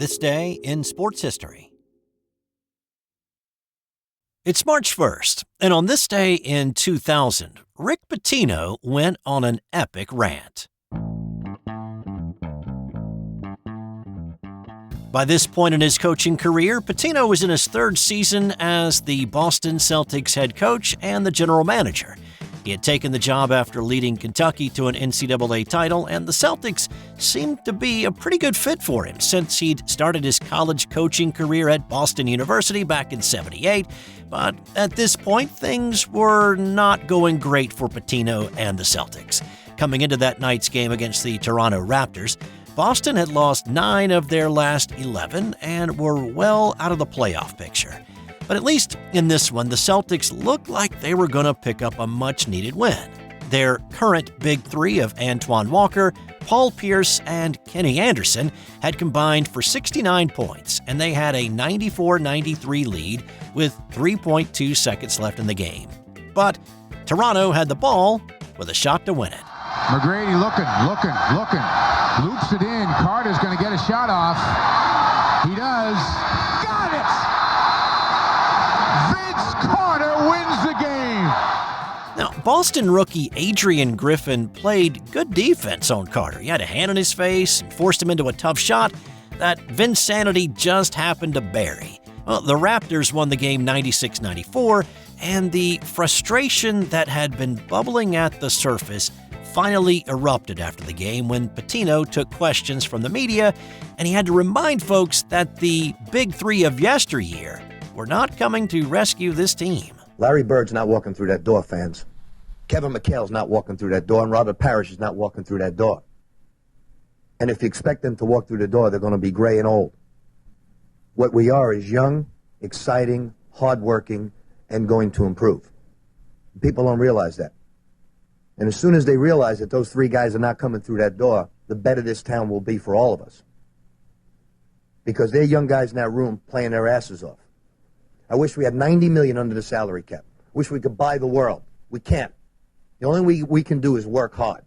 This day in sports history. It's March 1st, and on this day in 2000, Rick Pitino went on an epic rant. By this point in his coaching career, Pitino was in his third season as the Boston Celtics head coach and the general manager. He had taken the job after leading Kentucky to an NCAA title, and the Celtics seemed to be a pretty good fit for him since he'd started his college coaching career at Boston University back in '78. But at this point, things were not going great for Pitino and the Celtics. Coming into that night's game against the Toronto Raptors, Boston had lost 9 of their last 11 and were well out of the playoff picture. But at least in this one, the Celtics looked like they were going to pick up a much-needed win. Their current big three of Antoine Walker, Paul Pierce, and Kenny Anderson had combined for 69 points, and they had a 94-93 lead with 3.2 seconds left in the game. But Toronto had the ball with a shot to win it. McGrady looking. Loops it in. Carter's going to get a shot off. He does. Got it! Carter wins the game. Now, Boston rookie Adrian Griffin played good defense on Carter. He had a hand in his face and forced him into a tough shot that Vinsanity just happened to bury. Well, the Raptors won the game 96-94, and the frustration that had been bubbling at the surface finally erupted after the game when Pitino took questions from the media, and he had to remind folks that the big three of yesteryear were not coming to rescue this team. Larry Bird's not walking through that door, fans. Kevin McHale's not walking through that door, and Robert Parrish is not walking through that door. And if you expect them to walk through the door, they're going to be gray and old. What we are is young, exciting, hardworking, and going to improve. People don't realize that. And as soon as they realize that those 3 guys are not coming through that door, the better this town will be for all of us. Because they're young guys in that room playing their asses off. I wish we had $90 million under the salary cap. Wish we could buy the world. We can't. The only way we can do is work hard.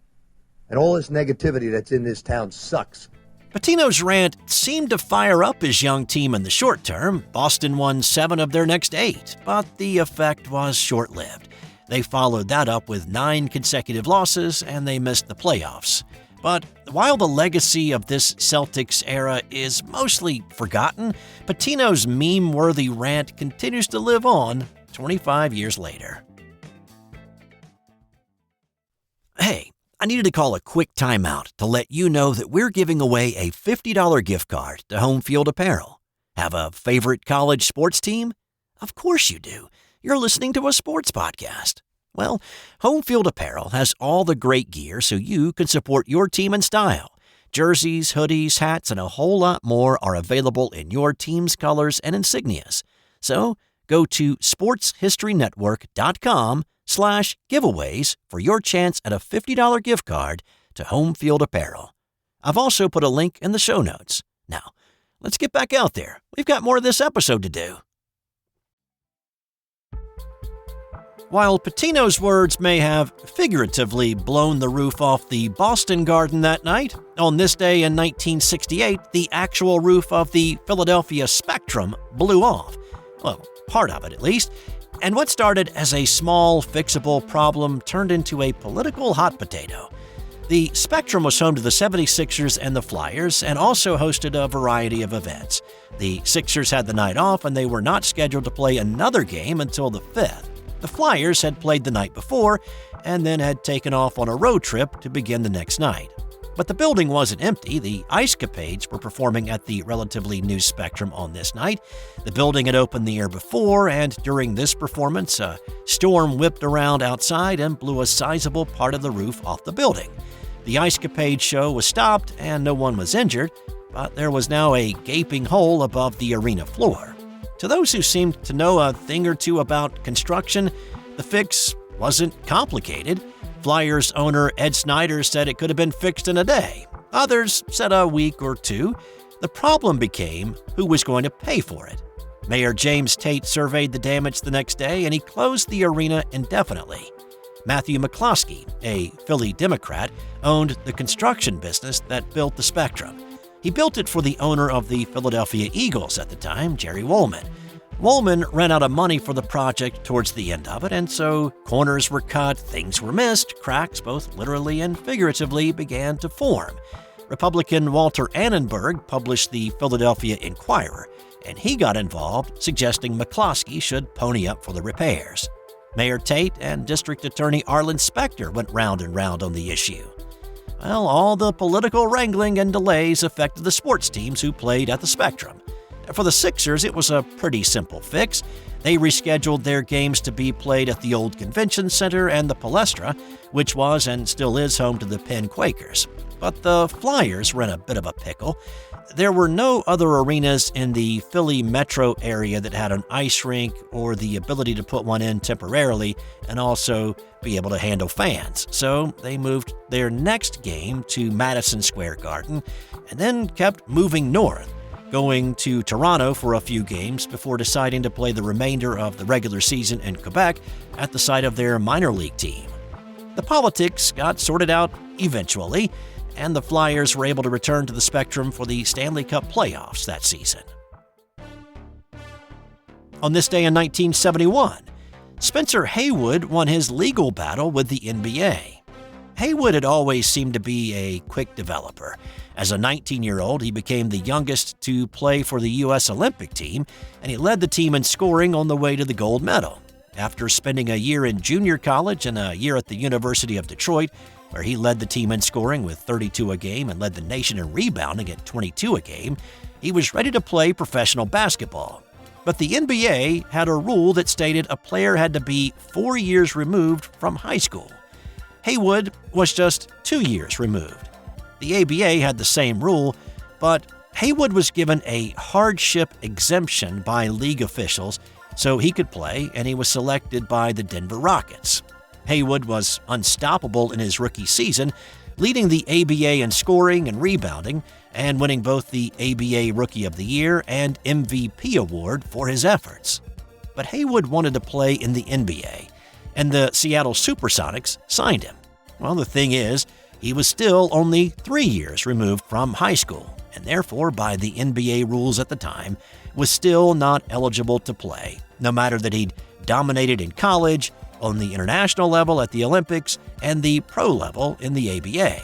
And all this negativity that's in this town sucks. Pitino's rant seemed to fire up his young team in the short term. Boston won 7 of their next 8, but the effect was short-lived. They followed that up with 9 consecutive losses, and they missed the playoffs. But while the legacy of this Celtics era is mostly forgotten, Pitino's meme-worthy rant continues to live on 25 years later. Hey, I needed to call a quick timeout to let you know that we're giving away a $50 gift card to Homefield Apparel. Have a favorite college sports team? Of course you do. You're listening to a sports podcast. Well, Homefield Apparel has all the great gear so you can support your team in style. Jerseys, hoodies, hats, and a whole lot more are available in your team's colors and insignias. So go to sportshistorynetwork.com/giveaways for your chance at a $50 gift card to Homefield Apparel. I've also put a link in the show notes. Now, let's get back out there. We've got more of this episode to do. While Pitino's words may have figuratively blown the roof off the Boston Garden that night, on this day in 1968, the actual roof of the Philadelphia Spectrum blew off. Well, part of it at least. And what started as a small, fixable problem turned into a political hot potato. The Spectrum was home to the 76ers and the Flyers, and also hosted a variety of events. The Sixers had the night off, and they were not scheduled to play another game until the 5th. The Flyers had played the night before, and then had taken off on a road trip to begin the next night. But the building wasn't empty. The Ice Capades were performing at the relatively new Spectrum on this night. The building had opened the year before, and during this performance, a storm whipped around outside and blew a sizable part of the roof off the building. The Ice Capade show was stopped, and no one was injured, but there was now a gaping hole above the arena floor. To those who seemed to know a thing or two about construction, the fix wasn't complicated. Flyers owner Ed Snyder said it could have been fixed in a day. Others said a week or 2. The problem became who was going to pay for it. Mayor James Tate surveyed the damage the next day, and he closed the arena indefinitely. Matthew McCloskey, a Philly Democrat, owned the construction business that built the Spectrum. He built it for the owner of the Philadelphia Eagles at the time, Jerry Woolman. Woolman ran out of money for the project towards the end of it, and so corners were cut, things were missed, cracks, both literally and figuratively, began to form. Republican Walter Annenberg published the Philadelphia Inquirer, and he got involved, suggesting McCloskey should pony up for the repairs. Mayor Tate and District Attorney Arlen Specter went round and round on the issue. Well, all the political wrangling and delays affected the sports teams who played at the Spectrum. For the Sixers, it was a pretty simple fix. They rescheduled their games to be played at the old Convention Center and the Palestra, which was and still is home to the Penn Quakers. But the Flyers were in a bit of a pickle. There were no other arenas in the Philly metro area that had an ice rink or the ability to put one in temporarily and also be able to handle fans. So they moved their next game to Madison Square Garden and then kept moving north, going to Toronto for a few games before deciding to play the remainder of the regular season in Quebec at the site of their minor league team. The politics got sorted out eventually, and the Flyers were able to return to the Spectrum for the Stanley Cup playoffs that season. On this day in 1971, Spencer Haywood won his legal battle with the NBA. Haywood had always seemed to be a quick developer. As a 19-year-old, he became the youngest to play for the U.S. Olympic team, and he led the team in scoring on the way to the gold medal. After spending a year in junior college and a year at the University of Detroit, where he led the team in scoring with 32 a game and led the nation in rebounding at 22 a game, he was ready to play professional basketball. But the NBA had a rule that stated a player had to be 4 years removed from high school. Haywood was just 2 years removed. The ABA had the same rule, but Haywood was given a hardship exemption by league officials so he could play, and he was selected by the Denver Rockets. Haywood was unstoppable in his rookie season, leading the ABA in scoring and rebounding, and winning both the ABA Rookie of the Year and MVP award for his efforts. But Haywood wanted to play in the NBA, and the Seattle Supersonics signed him. Well, the thing is, he was still only 3 years removed from high school, and therefore, by the NBA rules at the time, was still not eligible to play, no matter that he'd dominated in college, on the international level at the Olympics, and the pro level in the ABA.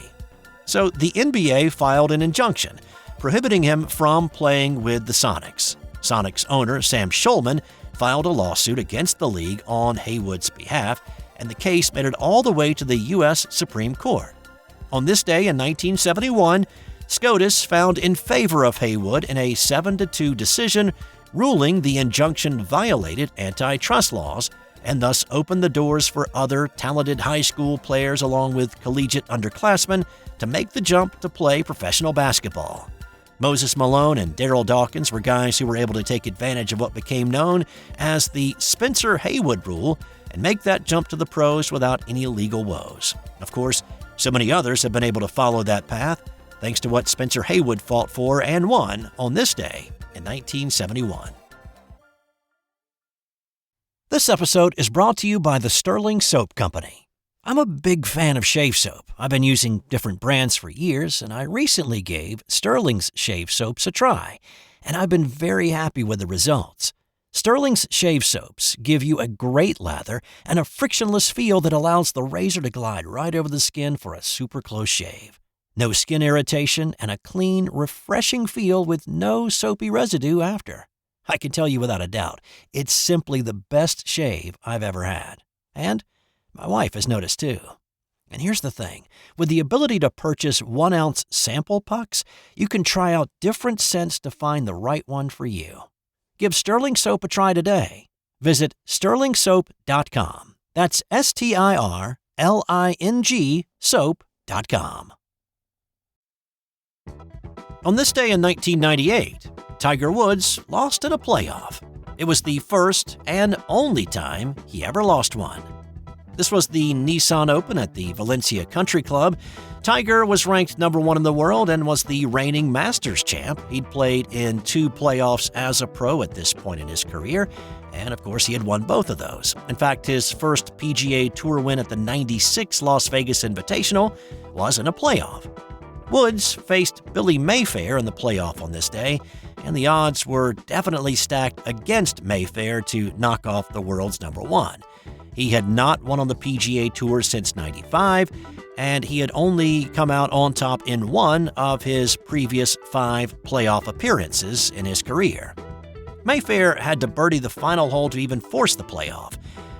So the NBA filed an injunction prohibiting him from playing with the Sonics. Sonics owner Sam Schulman filed a lawsuit against the league on Haywood's behalf, and the case made it all the way to the U.S. Supreme Court. On this day in 1971, SCOTUS found in favor of Haywood in a 7-2 decision, ruling the injunction violated antitrust laws and thus opened the doors for other talented high school players along with collegiate underclassmen to make the jump to play professional basketball. Moses Malone and Darryl Dawkins were guys who were able to take advantage of what became known as the Spencer Haywood rule and make that jump to the pros without any legal woes. Of course, so many others have been able to follow that path thanks to what Spencer Haywood fought for and won on this day in 1971. This episode is brought to you by the Sterling Soap Company. I'm a big fan of shave soap. I've been using different brands for years, and I recently gave Sterling's shave soaps a try, and I've been very happy with the results. Sterling's shave soaps give you a great lather and a frictionless feel that allows the razor to glide right over the skin for a super close shave. No skin irritation and a clean, refreshing feel with no soapy residue after. I can tell you without a doubt, it's simply the best shave I've ever had. And my wife has noticed too. And here's the thing. With the ability to purchase 1-ounce sample pucks, you can try out different scents to find the right one for you. Give Sterling Soap a try today. Visit sterlingsoap.com. That's STIRLING soap.com. On this day in 1998, Tiger Woods lost in a playoff. It was the first and only time he ever lost one. This was the Nissan Open at the Valencia Country Club. Tiger was ranked number 1 in the world and was the reigning Masters champ. He'd played in 2 playoffs as a pro at this point in his career, and of course he had won both of those. In fact, his first PGA Tour win at the '96 Las Vegas Invitational was in a playoff. Woods faced Billy Mayfair in the playoff on this day, and the odds were definitely stacked against Mayfair to knock off the world's number one. He had not won on the PGA Tour since '95, and he had only come out on top in one of his previous 5 playoff appearances in his career. Mayfair had to birdie the final hole to even force the playoff.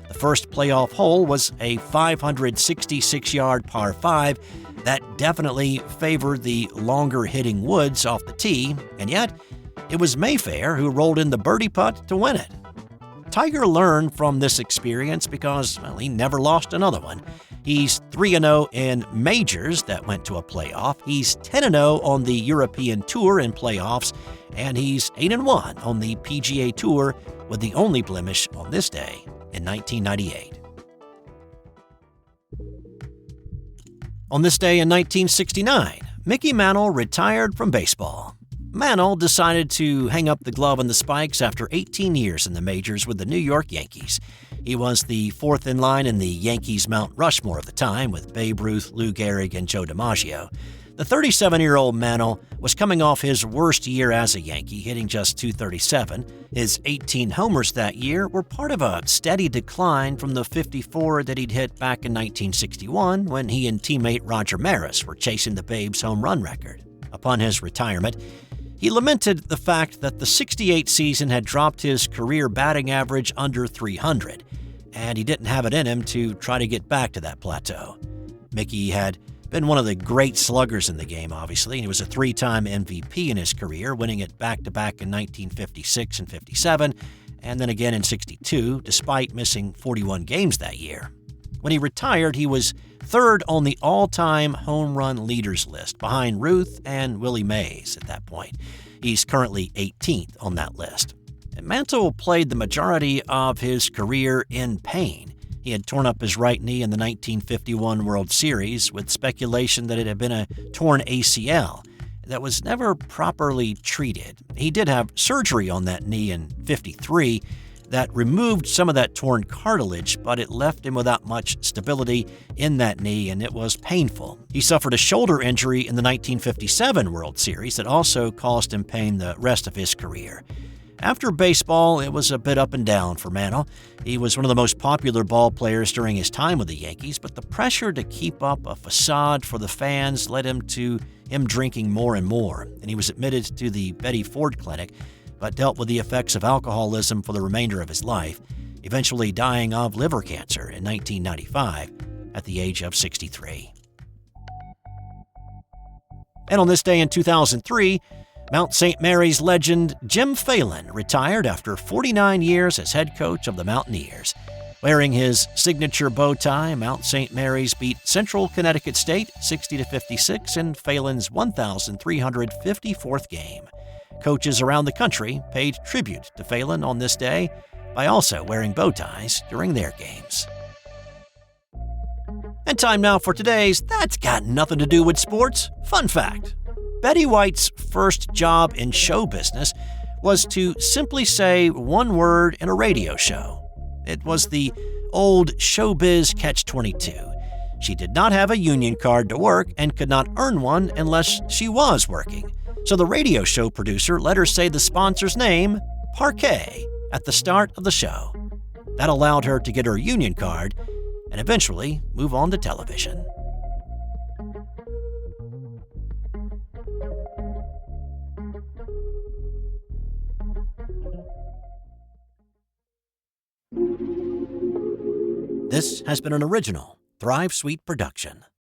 The first playoff hole was a 566-yard par 5 that definitely favored the longer-hitting Woods off the tee, and yet it was Mayfair who rolled in the birdie putt to win it. Tiger learned from this experience because, well, he never lost another one. He's 3-0 in majors that went to a playoff. He's 10-0 on the European Tour in playoffs, and he's 8-1 on the PGA Tour, with the only blemish on this day in 1998. On this day in 1969, Mickey Mantle retired from baseball. Mantle decided to hang up the glove and the spikes after 18 years in the majors with the New York Yankees. He was the 4th in line in the Yankees' Mount Rushmore of the time, with Babe Ruth, Lou Gehrig, and Joe DiMaggio. The 37-year-old Mantle was coming off his worst year as a Yankee, hitting just .237. His 18 homers that year were part of a steady decline from the 54 that he'd hit back in 1961 when he and teammate Roger Maris were chasing the Babe's home run record. Upon his retirement, he lamented the fact that the '68 season had dropped his career batting average under .300, and he didn't have it in him to try to get back to that plateau. Mickey had been one of the great sluggers in the game, obviously, and he was a 3-time MVP in his career, winning it back-to-back in 1956 and '57, and then again in '62, despite missing 41 games that year. When he retired, he was 3rd on the all-time home run leaders list, behind Ruth and Willie Mays at that point. He's currently 18th on that list. And Mantle played the majority of his career in pain. He had torn up his right knee in the 1951 World Series, with speculation that it had been a torn ACL that was never properly treated. He did have surgery on that knee in '53 that removed some of that torn cartilage, but it left him without much stability in that knee, and it was painful. He suffered a shoulder injury in the 1957 World Series that also caused him pain the rest of his career. After baseball, it was a bit up and down for Mantle. He was one of the most popular ball players during his time with the Yankees, but the pressure to keep up a facade for the fans led him to him drinking more and more, and he was admitted to the Betty Ford Clinic, but dealt with the effects of alcoholism for the remainder of his life, eventually dying of liver cancer in 1995 at the age of 63. And on this day in 2003, Mount St. Mary's legend Jim Phelan retired after 49 years as head coach of the Mountaineers. Wearing his signature bow tie, Mount St. Mary's beat Central Connecticut State 60-56 in Phelan's 1,354th game. Coaches around the country paid tribute to Phelan on this day by also wearing bow ties during their games. And time now for today's That's Got Nothing to Do with Sports fun fact. Betty White's first job in show business was to simply say one word in a radio show. It was the old showbiz catch-22. She did not have a union card to work and could not earn one unless she was working. So the radio show producer let her say the sponsor's name, Parquet, at the start of the show. That allowed her to get her union card and eventually move on to television. This has been an original Thrive Suite production.